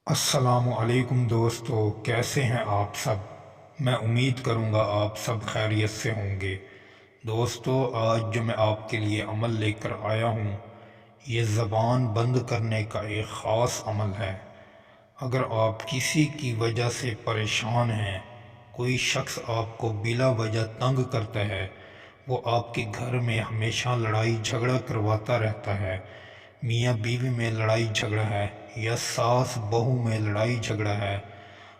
السلام علیکم دوستو، کیسے ہیں آپ سب؟ میں امید کروں گا آپ سب خیریت سے ہوں گے۔ دوستو، آج جو میں آپ کے لیے عمل لے کر آیا ہوں، یہ زبان بند کرنے کا ایک خاص عمل ہے۔ اگر آپ کسی کی وجہ سے پریشان ہیں، کوئی شخص آپ کو بلا وجہ تنگ کرتا ہے، وہ آپ کے گھر میں ہمیشہ لڑائی جھگڑا کرواتا رہتا ہے، میاں بیوی میں لڑائی جھگڑا ہے یا ساس بہو میں لڑائی جھگڑا ہے،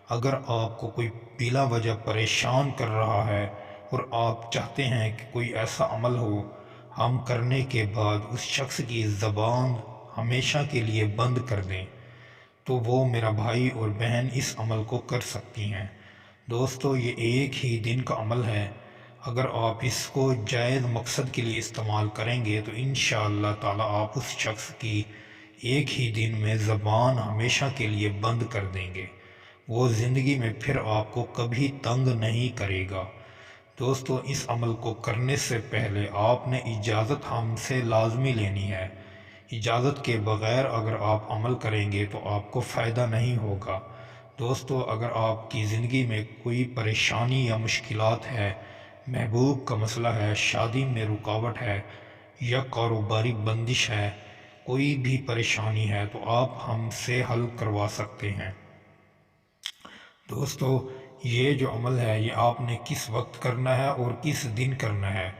اگر آپ کو کوئی بلا وجہ پریشان کر رہا ہے اور آپ چاہتے ہیں کہ کوئی ایسا عمل ہو ہم کرنے کے بعد اس شخص کی زبان ہمیشہ کے لیے بند کر دیں، تو وہ میرا بھائی اور بہن اس عمل کو کر سکتی ہیں۔ دوستو، یہ ایک ہی دن کا عمل ہے۔ اگر آپ اس کو جائز مقصد کے لیے استعمال کریں گے تو انشاءاللہ تعالی آپ اس شخص کی ایک ہی دن میں زبان ہمیشہ کے لیے بند کر دیں گے، وہ زندگی میں پھر آپ کو کبھی تنگ نہیں کرے گا۔ دوستو، اس عمل کو کرنے سے پہلے آپ نے اجازت ہم سے لازمی لینی ہے۔ اجازت کے بغیر اگر آپ عمل کریں گے تو آپ کو فائدہ نہیں ہوگا۔ دوستو، اگر آپ کی زندگی میں کوئی پریشانی یا مشکلات ہے، محبوب کا مسئلہ ہے، شادی میں رکاوٹ ہے یا کاروباری بندش ہے، کوئی بھی پریشانی ہے تو آپ ہم سے حل کروا سکتے ہیں۔ دوستو، یہ جو عمل ہے یہ آپ نے کس وقت کرنا ہے اور کس دن کرنا ہے،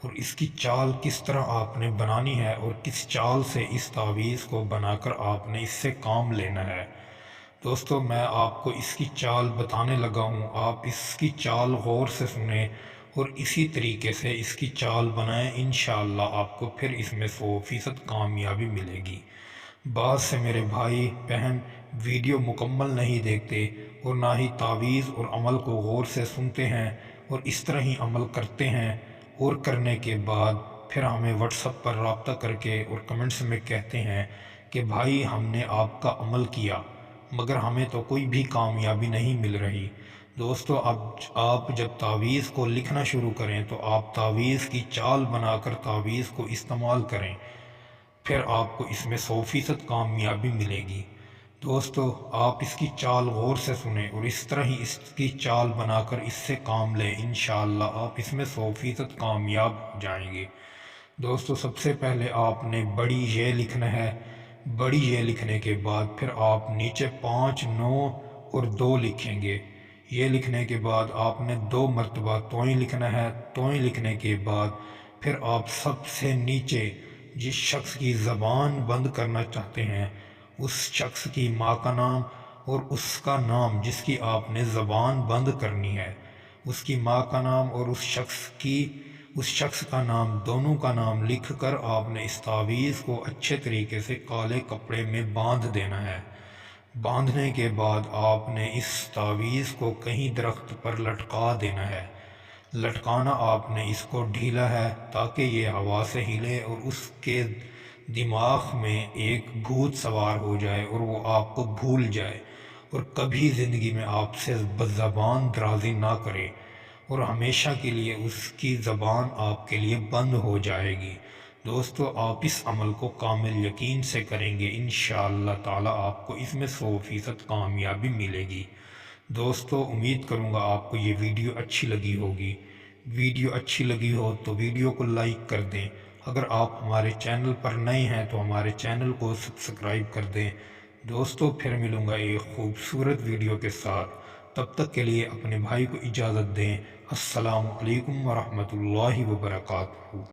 اور اس کی چال کس طرح آپ نے بنانی ہے اور کس چال سے اس تعویذ کو بنا کر آپ نے اس سے کام لینا ہے۔ دوستو، میں آپ کو اس کی چال بتانے لگا ہوں، آپ اس کی چال غور سے سنیں اور اسی طریقے سے اس کی چال بنائیں، انشاءاللہ آپ کو پھر اس میں 100% کامیابی ملے گی۔ بعض سے میرے بھائی بہن ویڈیو مکمل نہیں دیکھتے اور نہ ہی تعویذ اور عمل کو غور سے سنتے ہیں اور اس طرح ہی عمل کرتے ہیں، اور کرنے کے بعد پھر ہمیں واٹس ایپ پر رابطہ کر کے اور کمنٹس میں کہتے ہیں کہ بھائی ہم نے آپ کا عمل کیا مگر ہمیں تو کوئی بھی کامیابی نہیں مل رہی۔ دوستو، اب آپ جب تعویذ کو لکھنا شروع کریں تو آپ تعویذ کی چال بنا کر تعویذ کو استعمال کریں، پھر آپ کو اس میں 100% کامیابی ملے گی۔ دوستو، آپ اس کی چال غور سے سنیں اور اس طرح ہی اس کی چال بنا کر اس سے کام لیں، انشاءاللہ آپ اس میں 100% کامیاب ہو جائیں گے۔ دوستو، سب سے پہلے آپ نے بڑی یہ لکھنا ہے، بڑی یہ لکھنے کے بعد پھر آپ نیچے 5 9 اور 2 لکھیں گے۔ یہ لکھنے کے بعد آپ نے 2 مرتبہ توئیں لکھنا ہے۔ توئیں لکھنے کے بعد پھر آپ سب سے نیچے جس شخص کی زبان بند کرنا چاہتے ہیں اس شخص کی ماں کا نام اور اس کا نام جس کی آپ نے زبان بند کرنی ہے، اس کی ماں کا نام اور اس شخص کا نام، دونوں کا نام لکھ کر آپ نے اس تعویذ کو اچھے طریقے سے کالے کپڑے میں باندھ دینا ہے۔ باندھنے کے بعد آپ نے اس تعویذ کو کہیں درخت پر لٹکا دینا ہے۔ لٹکانا آپ نے اس کو ڈھیلا ہے تاکہ یہ ہوا سے ہلے اور اس کے دماغ میں ایک بھوت سوار ہو جائے اور وہ آپ کو بھول جائے اور کبھی زندگی میں آپ سے زبان درازی نہ کرے، اور ہمیشہ کے لیے اس کی زبان آپ کے لیے بند ہو جائے گی۔ دوستو، آپ اس عمل کو کامل یقین سے کریں گے، انشاءاللہ تعالی آپ کو اس میں 100% کامیابی ملے گی۔ دوستو، امید کروں گا آپ کو یہ ویڈیو اچھی لگی ہوگی۔ ویڈیو اچھی لگی ہو تو ویڈیو کو لائک کر دیں، اگر آپ ہمارے چینل پر نئے ہیں تو ہمارے چینل کو سبسکرائب کر دیں۔ دوستو، پھر ملوں گا ایک خوبصورت ویڈیو کے ساتھ، تب تک کے لیے اپنے بھائی کو اجازت دیں۔ السلام علیکم ورحمۃ اللہ وبرکاتہ۔